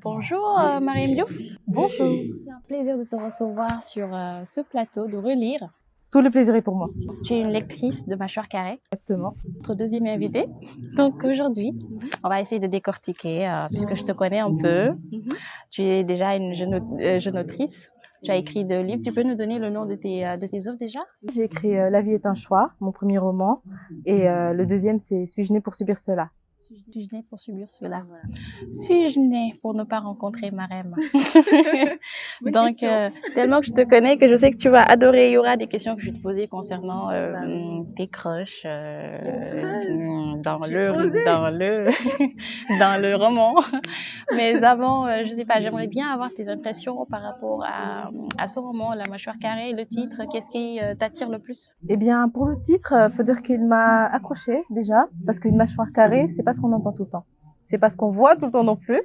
Bonjour Mariam Diouf. Bonjour. C'est un plaisir de te recevoir sur ce plateau, de relire. Tout le plaisir est pour moi. Tu es une lectrice de Mâchoire Carrée, Exactement. notre deuxième invitée. Donc aujourd'hui, on va essayer de décortiquer, puisque je te connais un peu. Tu es déjà une jeune autrice. Tu as écrit 2 livres. Tu peux nous donner le nom de tes œuvres déjà? J'ai écrit La vie est un choix, mon premier roman. Et le deuxième, c'est Suis-je née pour subir cela? Suis-je née pour subir cela? Suis-je née pour ne pas rencontrer Marème? Donc, tellement que je te connais, que je sais que tu vas adorer. Il y aura des questions que je vais te poser concernant tes crushs dans le roman. Mais avant, je sais pas, j'aimerais bien avoir tes impressions par rapport à ce roman, La Mâchoire Carrée, le titre. Qu'est-ce qui t'attire le plus? Eh bien, pour le titre, faut dire qu'il m'a accroché déjà, parce qu'une mâchoire carrée, c'est pas ce qu'on entend tout le temps. C'est pas ce qu'on voit tout le temps non plus.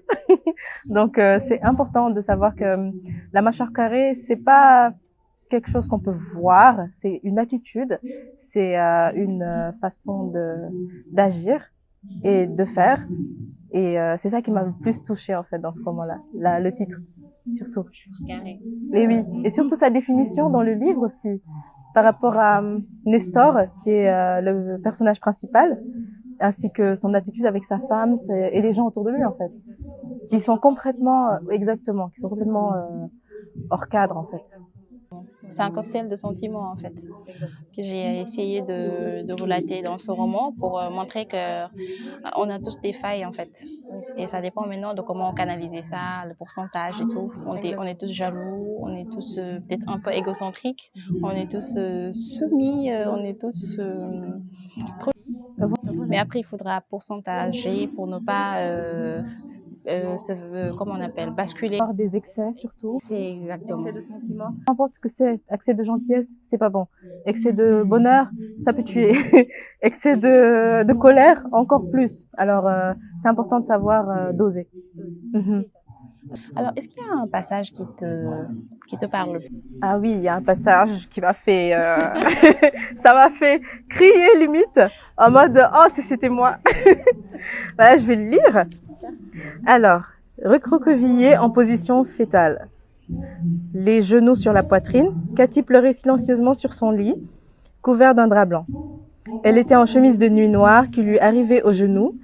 Donc, c'est important de savoir que la mâchoire carrée, c'est pas quelque chose qu'on peut voir, c'est une attitude, c'est une façon d'agir et de faire. Et c'est ça qui m'a le plus touchée en fait dans ce roman-là, le titre surtout. Carré. Et oui, et surtout sa définition dans le livre aussi, par rapport à Nestor, qui est le personnage principal, ainsi que son attitude avec sa femme et les gens autour de lui en fait, qui sont complètement, qui sont complètement hors cadre en fait. C'est un cocktail de sentiments en fait que j'ai essayé de relater dans ce roman pour montrer que on a tous des failles en fait, et ça dépend maintenant de comment on canalise ça, le pourcentage et tout. On est tous jaloux, on est tous peut-être un peu égocentriques, on est tous soumis, on est tous trop. Mais après il faudra pourcentager pour ne pas comment on appelle, basculer. Par des excès surtout. C'est exactement. Excès de sentiments. N'importe ce que c'est, excès de gentillesse, c'est pas bon. Excès de bonheur, ça peut tuer. Excès de colère, encore plus. Alors, c'est important de savoir doser. Alors, est-ce qu'il y a un passage qui te parle? Ah oui, il y a un passage qui m'a fait, ça m'a fait crier limite, en mode, oh, si c'était moi. Voilà, je vais le lire. Alors, recroquevillée en position fétale, les genoux sur la poitrine, Cathy pleurait silencieusement sur son lit, couvert d'un drap blanc. Elle était en chemise de nuit noire qui lui arrivait aux genoux.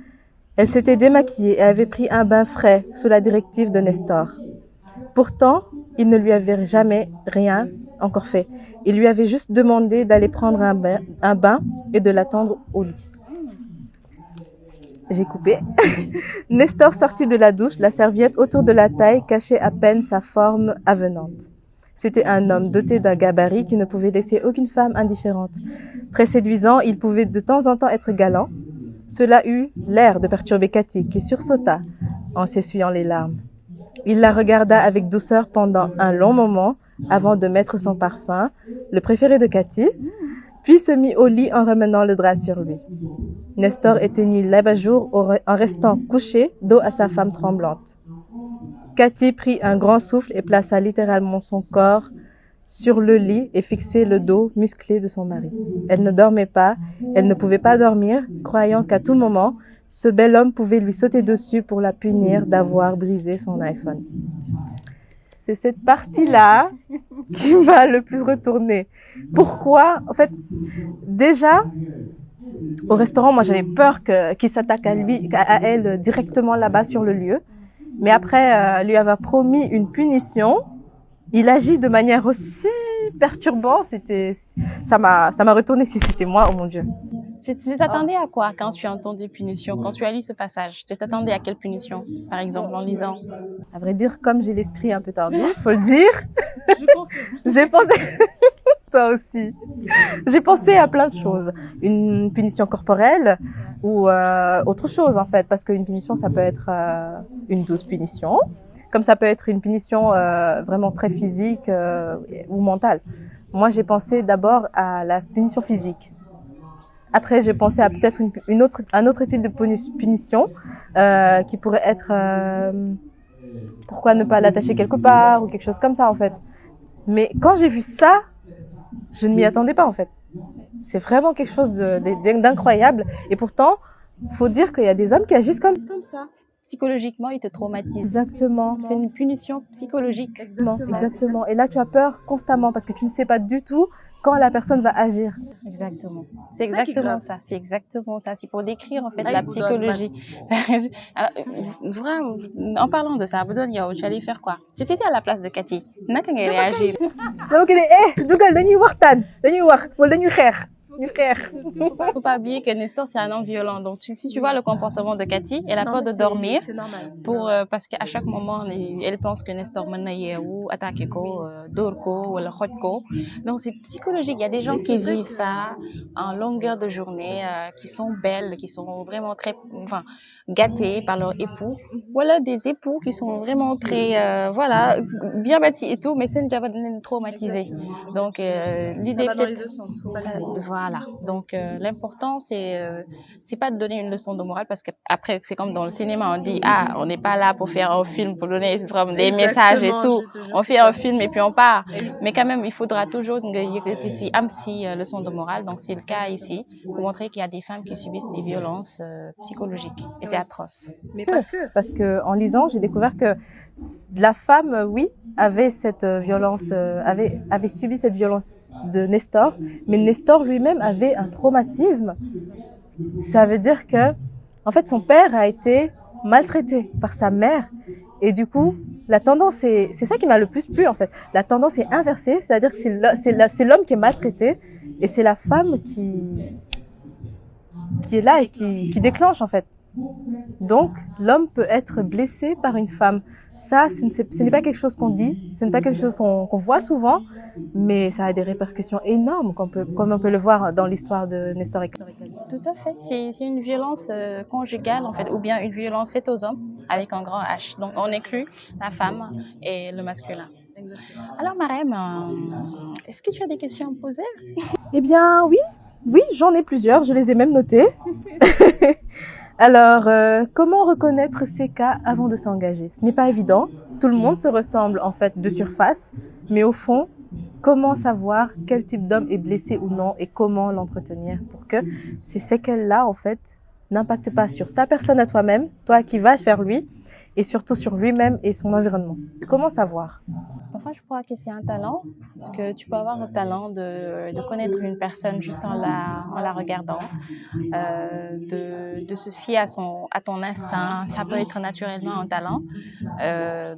Elle s'était démaquillée et avait pris un bain frais sous la directive de Nestor. Pourtant, il ne lui avait jamais rien encore fait. Il lui avait juste demandé d'aller prendre un bain et de l'attendre au lit. J'ai coupé. Nestor sortit de la douche, la serviette autour de la taille cachait à peine sa forme avenante. C'était un homme doté d'un gabarit qui ne pouvait laisser aucune femme indifférente. Très séduisant, il pouvait de temps en temps être galant. Cela eut l'air de perturber Cathy, qui sursauta en s'essuyant les larmes. Il la regarda avec douceur pendant un long moment avant de mettre son parfum, le préféré de Cathy, puis se mit au lit en ramenant le drap sur lui. Nestor éteignit l'abat-jour en restant couché, dos à sa femme tremblante. Cathy prit un grand souffle et plaça littéralement son corps sur le lit et fixait le dos musclé de son mari. Elle ne dormait pas, elle ne pouvait pas dormir, croyant qu'à tout moment, ce bel homme pouvait lui sauter dessus pour la punir d'avoir brisé son iPhone. C'est cette partie-là qui m'a le plus retournée. Pourquoi? En fait, déjà, au restaurant, moi j'avais peur qu'il s'attaque à elle directement là-bas sur le lieu. Mais après, lui avoir promis une punition, il agit de manière aussi perturbante. Ça m'a retourné si c'était moi, oh mon Dieu. Tu t'attendais à quoi quand tu as entendu punition, quand tu as lu ce passage? Tu t'attendais à quelle punition, par exemple, en lisant? À vrai dire, comme j'ai l'esprit un peu tardif, faut le dire, j'ai pensé, toi aussi, j'ai pensé à plein de choses. Une punition corporelle ou autre chose en fait, parce qu'une punition, ça peut être une douce punition, comme ça peut être une punition vraiment très physique ou mentale. Moi, j'ai pensé d'abord à la punition physique. Après, j'ai pensé à peut-être un autre type de punition qui pourrait être pourquoi ne pas l'attacher quelque part ou quelque chose comme ça en fait. Mais quand j'ai vu ça, je ne m'y attendais pas en fait. C'est vraiment quelque chose d'incroyable. Et pourtant, faut dire qu'il y a des hommes qui agissent comme ça. psychologiquement, il te traumatise. Exactement. C'est une punition psychologique. Exactement. Et là, tu as peur constamment parce que tu ne sais pas du tout quand la personne va agir. Exactement. C'est exactement ça. C'est exactement ça. C'est pour décrire en fait la psychologie. Vraiment, en parlant de ça, Abdon Yao, tu allais faire quoi? Si tu étais à la place de Cathy, naka ngay réagir? Donc, dugal, dañuy waxtaan, dañuy wax, wala dañuy xeex. Faut pas oublier que Nestor c'est un homme violent. Donc si tu vois le comportement de Cathy, elle a peur de dormir parce qu'à chaque moment elle pense que Nestor mën na yeewu attaquer ko, dóor ko wala xoj ko. Donc c'est psychologique. Il y a des gens qui vivent ça en longueur de journée, qui sont belles, qui sont vraiment très gâtés par leur époux. Voilà des époux qui sont vraiment très voilà bien bâtis et tout, mais c'est déjà traumatisé. Donc l'idée peut-être voilà. Donc l'important c'est pas de donner une leçon de morale parce qu'après c'est comme dans le cinéma on dit on n'est pas là pour faire un film pour donner des messages et tout. On fait un film et puis on part. Mais quand même il faudra toujours ici leçon de morale. Donc c'est le cas ici pour montrer qu'il y a des femmes qui subissent des violences psychologiques et c'est atroce. Mais pas que. Parce que en lisant j'ai découvert que la femme, oui, avait cette violence, avait subi cette violence de Nestor, mais Nestor lui-même avait un traumatisme. Ça veut dire que, en fait, son père a été maltraité par sa mère, et du coup, la tendance c'est ça qui m'a le plus plu en fait. La tendance est inversée, c'est-à-dire que c'est l'homme qui est maltraité, et c'est la femme qui est là et qui déclenche en fait. Donc, l'homme peut être blessé par une femme. Ça, ce n'est pas quelque chose qu'on dit, ce n'est pas quelque chose qu'on voit souvent, mais ça a des répercussions énormes, comme on peut le voir dans l'histoire de Nestor et Cathy. Tout à fait. C'est une violence conjugale, en fait, ou bien une violence faite aux hommes avec un grand H. Donc, on inclut la femme et le masculin. Exactement. Alors, Marème, est-ce que tu as des questions à me poser? Eh bien, oui, j'en ai plusieurs, je les ai même notées. Alors, comment reconnaître ces cas avant de s'engager? Ce n'est pas évident. Tout le monde se ressemble en fait de surface, mais au fond, comment savoir quel type d'homme est blessé ou non et comment l'entretenir pour que ces séquelles-là en fait n'impactent pas sur ta personne à toi-même, toi qui vas vers lui, et surtout sur lui-même et son environnement. Comment savoir? Enfin, je crois que c'est un talent, parce que tu peux avoir le talent de connaître une personne juste en la regardant, de se fier à ton instinct. Ça peut être naturellement un talent.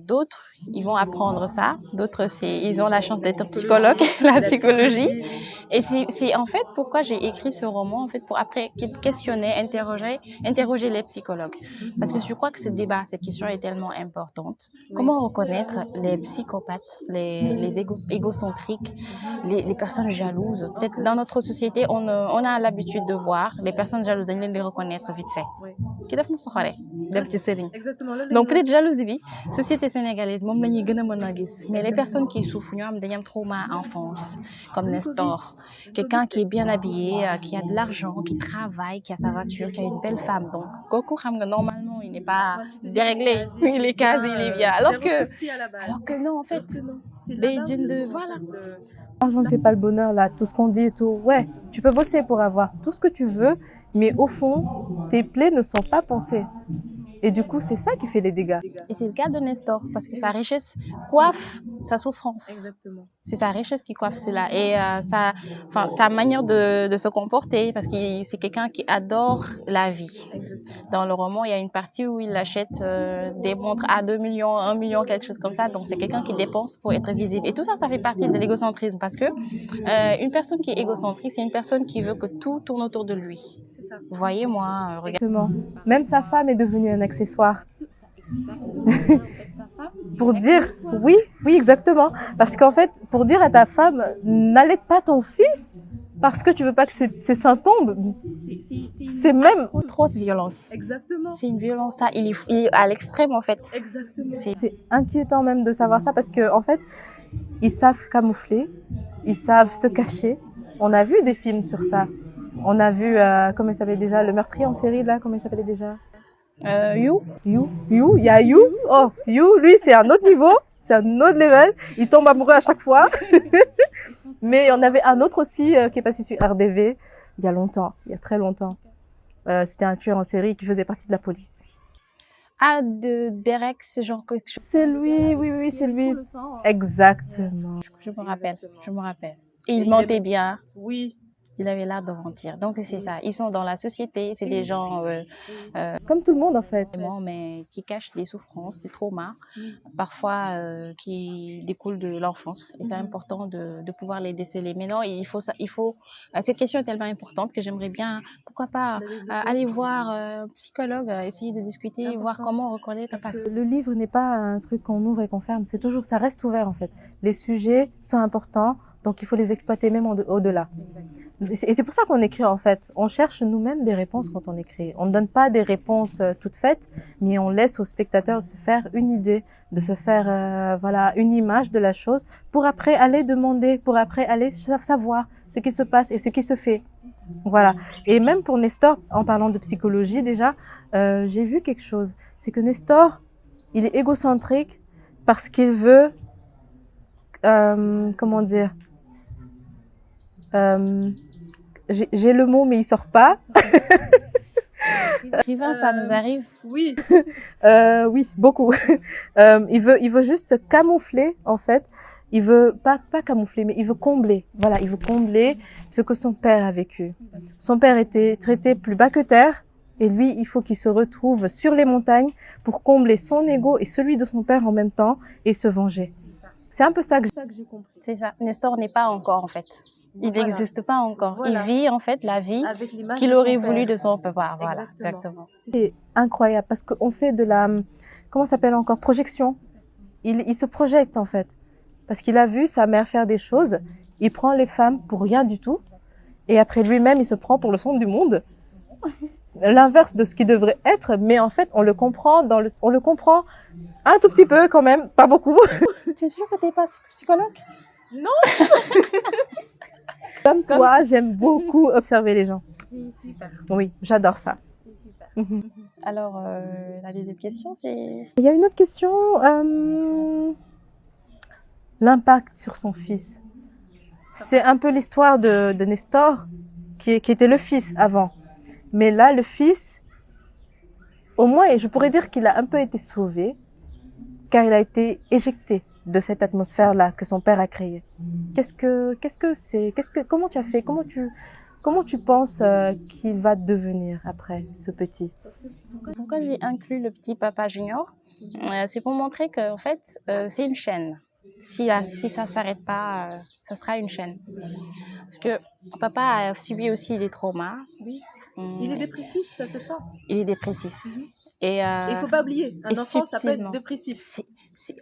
D'autres, ils vont apprendre ça. D'autres, ils ont la chance d'être psychologues, la psychologie. Et c'est en fait pourquoi j'ai écrit ce roman, en fait, pour après questionner, interroger les psychologues. Parce que je crois que ce débat, cette question est tellement importante. Comment reconnaître les psychopathes, les égocentriques, les personnes jalouses? Peut-être dans notre société, on a l'habitude de voir les personnes jalouses, de les reconnaître vite fait. Qui def mu soxoré dem ci sëriñ. Donc peut-être jalousie bi société sénégalaise moom la ñuy gën a mën a gis, mais les personnes qui souffrent ñoo am dañu am trauma enfance comme Nestor, quelqu'un qui est bien habillé, qui a de l'argent, qui travaille, qui a sa voiture, qui a une belle femme. Donc kooku xam nga normalement il n'est pas déréglé, il est casé, il est bien. Alors que non en fait day jënd voilà. L'argent ne fait pas le bonheur là, tout ce qu'on dit et tout. Ouais, tu peux bosser pour avoir tout ce que tu veux, mais au fond, tes plaies ne sont pas pensées. Et du coup, c'est ça qui fait les dégâts. Et c'est le cas de Nestor, parce que sa richesse coiffe sa souffrance. Exactement. C'est sa richesse qui coiffe cela. Et sa manière de se comporter, parce que c'est quelqu'un qui adore la vie. Exactement. Dans le roman, il y a une partie où il achète des montres à 2 millions, 1 million, quelque chose comme ça. Donc, c'est quelqu'un qui dépense pour être visible. Et tout ça, ça fait partie de l'égocentrisme, parce que une personne qui est égocentrique, c'est une personne qui veut que tout tourne autour de lui. C'est ça. Vous voyez, moi, Exactement. Même sa femme est devenue un accessoire. Pour dire, oui, exactement. Parce qu'en fait, pour dire à ta femme, n'allaite pas ton fils parce que tu veux pas que ses seins tombent. C'est même grosse violence. Exactement. C'est une violence, ça. Il est à l'extrême, en fait. Exactement. C'est inquiétant même de savoir ça parce que, en fait, ils savent camoufler, ils savent se cacher. On a vu des films sur ça. On a vu, comment il s'appelait déjà, le meurtrier en série, là, comment il s'appelait déjà? You, il y a You. Oh, You, lui, c'est un autre niveau, c'est un autre level. Il tombe amoureux à chaque fois. Mais il y en avait un autre aussi qui est passé sur RDV il y a longtemps, il y a très longtemps. C'était un tueur en série qui faisait partie de la police. Ah, de Derek, ce genre quelque chose. C'est lui, oui, oui, c'est lui. Exactement. Je me rappelle, je me rappelle. Et Et il il mentait est- bien. Oui. Il avait l'air de mentir. Donc c'est ça. Ils sont dans la société. C'est des gens Comme tout le monde en fait. mais qui cachent des souffrances, des traumas, parfois qui découlent de l'enfance. Et c'est important de pouvoir les déceler. Mais non, il faut ça. Il faut. Cette question est tellement importante que j'aimerais bien, pourquoi pas, aller voir un psychologue, essayer de discuter, voir comment reconnaître. Parce que le livre n'est pas un truc qu'on ouvre et qu'on ferme. C'est toujours, ça reste ouvert en fait. Les sujets sont importants, donc il faut les exploiter même au-delà. Et c'est pour ça qu'on écrit en fait. On cherche nous-mêmes des réponses quand on écrit. On ne donne pas des réponses toutes faites, mais on laisse au spectateur de se faire une idée, de se faire voilà une image de la chose, pour après aller demander, pour après aller savoir ce qui se passe et ce qui se fait. Voilà. Et même pour Nestor, en parlant de psychologie déjà, j'ai vu quelque chose. C'est que Nestor, il est égocentrique parce qu'il veut, comment dire, j'ai le mot mais il sort pas. Écrivain, ça nous arrive. Oui, oui, beaucoup. Il veut juste camoufler en fait. Il veut pas camoufler, mais il veut combler. Voilà, il veut combler ce que son père a vécu. Son père était traité plus bas que terre, et lui, il faut qu'il se retrouve sur les montagnes pour combler son ego et celui de son père en même temps et se venger. C'est un peu ça que j'ai compris. C'est ça. Nestor n'est pas encore en fait. Il Voilà. n'existe pas encore. Voilà. Il vit en fait la vie Avec l'image qu'il de son aurait père. voulu de son papa. Voilà, Exactement. exactement. C'est incroyable parce qu'on fait de la, comment ça s'appelle encore, projection. Il se projette en fait. Parce qu'il a vu sa mère faire des choses, il prend les femmes pour rien du tout, et après lui-même, il se prend pour le centre du monde. L'inverse de ce qu'il devrait être, mais en fait, on le comprend un tout petit peu quand même, pas beaucoup. Tu es sûre que tu n'es pas psychologue? Non. Comme toi, j'aime beaucoup observer les gens. C'est super. Oui, j'adore ça. C'est super. Alors, la deuxième question, c'est... Il y a une autre question. L'impact sur son fils. C'est un peu l'histoire de Nestor, qui était le fils avant. Mais là, le fils, au moins, et je pourrais dire qu'il a un peu été sauvé, car il a été éjecté de cette atmosphère-là que son père a créée. Comment tu as fait? Comment tu penses qu'il va devenir après, ce petit? Pourquoi j'ai inclus le petit papa junior? C'est pour montrer que, en fait, c'est une chaîne. Si ça s'arrête pas, ça sera une chaîne. Parce que papa a subi aussi des traumas. Oui. Il est dépressif, ça se sent. Il est dépressif. Et il faut pas oublier, un enfant, ça peut être dépressif.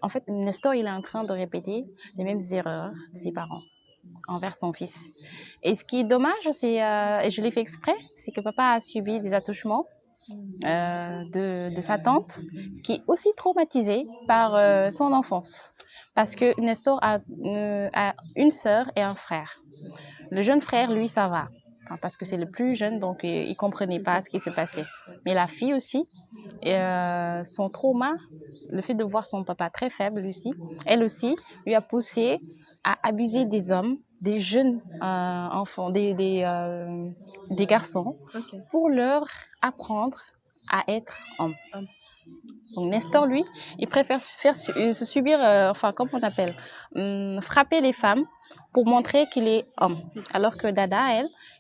En fait, Nestor, il est en train de répéter les mêmes erreurs de ses parents envers son fils. Et ce qui est dommage, c'est, et je l'ai fait exprès, c'est que papa a subi des attouchements de sa tante, qui est aussi traumatisée par son enfance. Parce que Nestor a une sœur et un frère. Le jeune frère, lui, ça va. Parce que c'est le plus jeune, donc il ne comprenait pas ce qui se passait. Mais la fille aussi, son trauma, le fait de voir son papa très faible, elle aussi, lui a poussé à abuser des hommes, des jeunes enfants, des garçons, pour leur apprendre à être homme. Donc Nestor, lui, il préfère se subir, comment on appelle, frapper les femmes pour montrer qu'il est homme. Alors que Dada,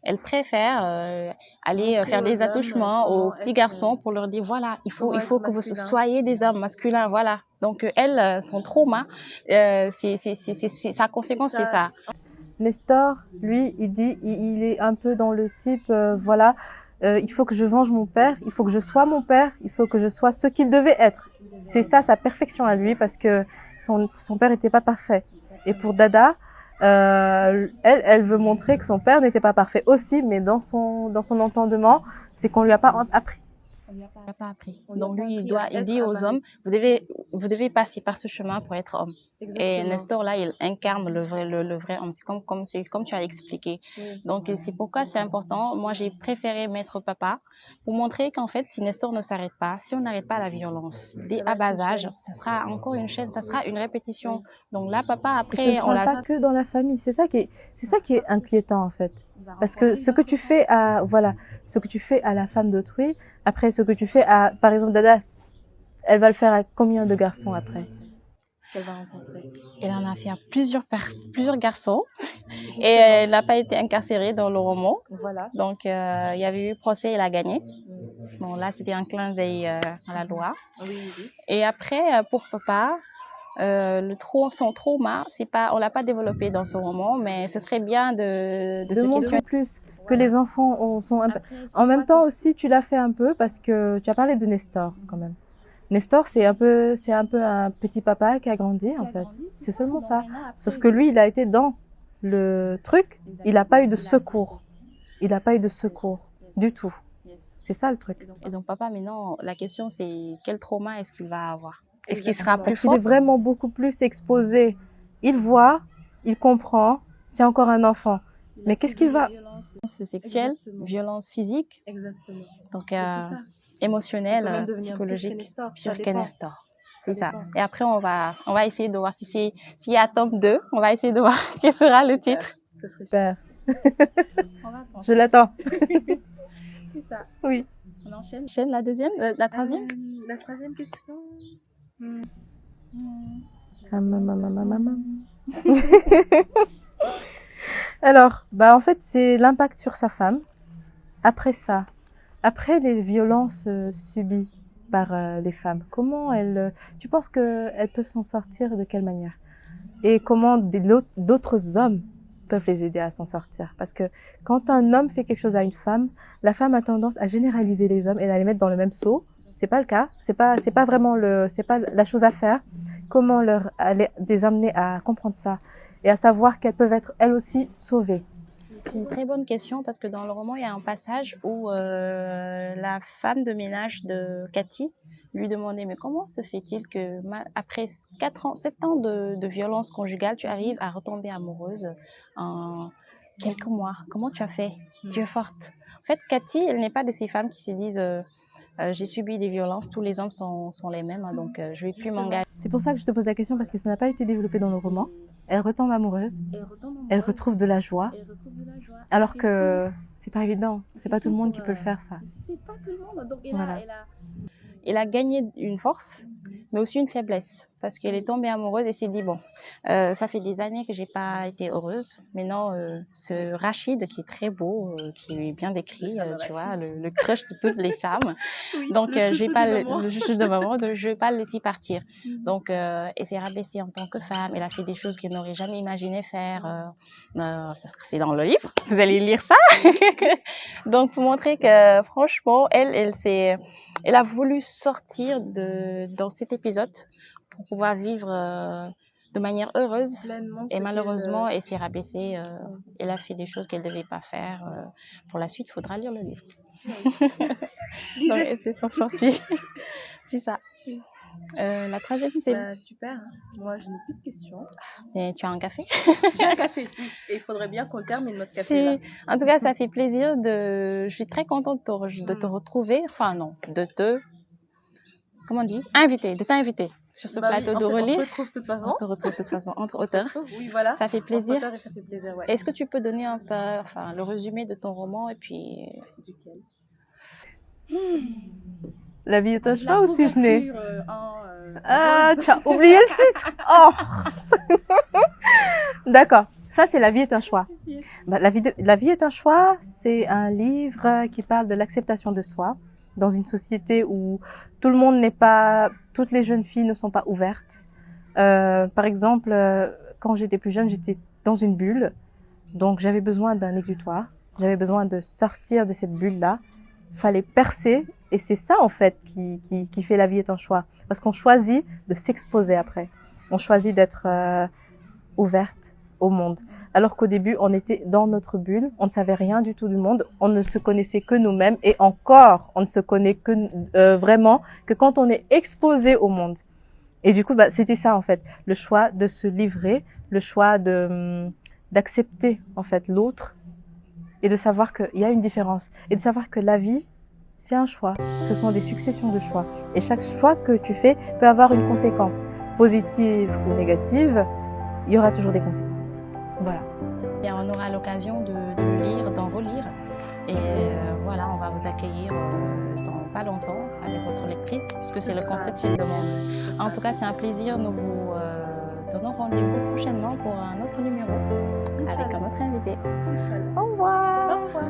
elle préfère aller faire des attouchements aux petits garçons pour leur dire, voilà, il faut que vous soyez des hommes masculins, voilà. Donc elle, son trauma, sa conséquence, c'est ça. Nestor, lui, il dit, il est un peu dans le type, voilà, il faut que je venge mon père, il faut que je sois mon père, il faut que je sois ce qu'il devait être. C'est ça sa perfection à lui, parce que son père n'était pas parfait. Et pour Dada, elle veut montrer que son père n'était pas parfait aussi, mais dans son entendement, c'est qu'on lui a pas appris. On lui a pas appris. Donc lui, il dit aux hommes, vous devez passer par ce chemin pour être homme. Exactement. Et Nestor, là, il incarne le vrai homme. C'est comme tu as expliqué. Oui. Donc c'est pourquoi c'est important. Moi, j'ai préféré mettre papa pour montrer qu'en fait, si Nestor ne s'arrête pas, si on n'arrête pas la violence dès à bas âge, ça sera encore une chaîne, ça sera une répétition. Donc là, papa, après, on l'a pas que dans la famille. C'est ça qui est inquiétant en fait. Parce que ce que tu fais à la femme d'autrui, après ce que tu fais à, par exemple, Dada, elle va le faire à combien de garçons après qu'elle va rencontrer? Elle en a fait à plusieurs garçons et elle n'a pas été incarcérée dans le roman. Voilà. Donc, il y avait eu procès, elle a gagné. Bon, là, c'était un clin d'œil à la loi. Oui, oui. Et après, pour papa, son trauma, on l'a pas développé dans ce roman, mais ce serait bien de se questionner plus que les enfants sont un peu... En même temps aussi, tu l'as fait un peu parce que tu as parlé de Nestor quand même. Nestor, c'est un peu un petit papa qui a grandi en fait. C'est seulement ça. Sauf que lui, il a été dans le truc, il n'a pas eu de secours. Il n'a pas eu de secours du tout. C'est ça le truc. Et donc papa, maintenant, la question c'est quel trauma est-ce qu'il va avoir? Est-ce qu'il sera plus Parce qu'il fort? est vraiment beaucoup plus exposé. Il voit, il comprend, c'est encore un enfant. Mais qu'est-ce qu'il va... Violence sexuelle, violence physique, Exactement. donc émotionnelle, psychologique, pire que Nestor. C'est ça. Et après, on va essayer de voir s'il y a tome 2, on va essayer de voir quel sera le titre. Ce serait super. Je l'attends. C'est ça. Oui. On enchaîne la deuxième, la troisième. La troisième question. Alors, en fait, c'est l'impact sur sa femme. Après ça, après les violences subies par les femmes, comment tu penses qu'elles peuvent s'en sortir de quelle manière? Et comment d'autres hommes peuvent les aider à s'en sortir? Parce que quand un homme fait quelque chose à une femme, la femme a tendance à généraliser les hommes et à les mettre dans le même seau. C'est pas le cas. C'est pas vraiment c'est pas la chose à faire. Comment les amener à comprendre ça et à savoir qu'elles peuvent être elles aussi sauvées? C'est une très bonne question parce que dans le roman, il y a un passage où la femme de ménage de Cathy lui demandait mais comment se fait-il que après 7 ans de violence conjugale, tu arrives à retomber amoureuse en quelques mois? Comment tu as fait? Tu es forte. En fait, Cathy, elle n'est pas de ces femmes qui se disent j'ai subi des violences, tous les hommes sont les mêmes, hein, donc je vais plus m'engager. C'est pour ça que je te pose la question parce que ça n'a pas été développé dans le roman. Elle retombe amoureuse, elle retrouve de la joie, alors que c'est pas évident, c'est pas tout le monde qui peut le faire ça. C'est pas tout le monde, donc elle a gagné une force, mais aussi une faiblesse, parce qu'elle est tombée amoureuse et s'est dit bon, ça fait des années que j'ai pas été heureuse, maintenant ce Rachid qui est très beau, qui est bien décrit, tu vois, le crush de toutes les femmes, oui, donc je vais pas le chouchou de maman, donc je vais pas le laisser partir. Donc elle s'est rabaissée en tant que femme, elle a fait des choses qu'elle n'aurait jamais imaginé faire. C'est dans le livre, vous allez lire ça. Donc pour montrer que franchement, elle a voulu sortir dans cet épisode pour pouvoir vivre de manière heureuse. Pleinement, et malheureusement, elle s'est rabaissée. Elle a fait des choses qu'elle ne devait pas faire. Pour la suite, il faudra lire le livre. Donc, elle s'est sortie. C'est ça. La troisième, c'est... super. Moi, je n'ai plus de questions. Et tu as un café? J'ai un café, oui. Et il faudrait bien qu'on termine notre café là. En tout cas, ça fait plaisir Je suis très contente de te retrouver. Enfin, non, comment on dit? De t'inviter sur ce plateau de relire. On se retrouve de toute façon. On se retrouve de toute façon entre auteurs. Oui, voilà. Ça fait plaisir. Et ça fait plaisir, ouais. Est-ce que tu peux donner un peu, le résumé de ton roman et puis... La vie est un choix ou suis-je née? Ah, tu as oublié le titre. Oh. D'accord. Ça, c'est La vie est un choix. La vie est un choix, c'est un livre qui parle de l'acceptation de soi dans une société où toutes les jeunes filles ne sont pas ouvertes. Par exemple, quand j'étais plus jeune, j'étais dans une bulle. Donc, j'avais besoin d'un exutoire. J'avais besoin de sortir de cette bulle-là. Fallait percer. Et c'est ça, en fait, qui fait La vie est un choix. Parce qu'on choisit de s'exposer après. On choisit d'être ouverte au monde. Alors qu'au début, on était dans notre bulle. On ne savait rien du tout du monde. On ne se connaissait que nous-mêmes. Et encore, on ne se connaît vraiment que quand on est exposé au monde. Et du coup, c'était ça, en fait. Le choix de se livrer. Le choix d'accepter, en fait, l'autre. Et de savoir qu'il y a une différence. Et de savoir que la vie, c'est un choix. Ce sont des successions de choix. Et chaque choix que tu fais peut avoir une conséquence. Positive ou négative, il y aura toujours des conséquences. Voilà. Et on aura l'occasion de lire, d'en relire. Et voilà, on va vous accueillir dans pas longtemps avec votre lectrice, puisque c'est le concept d'une demande. En tout cas, c'est un plaisir. Nous vous donnons rendez-vous prochainement pour un autre numéro avec un autre invité. Au revoir. Au revoir.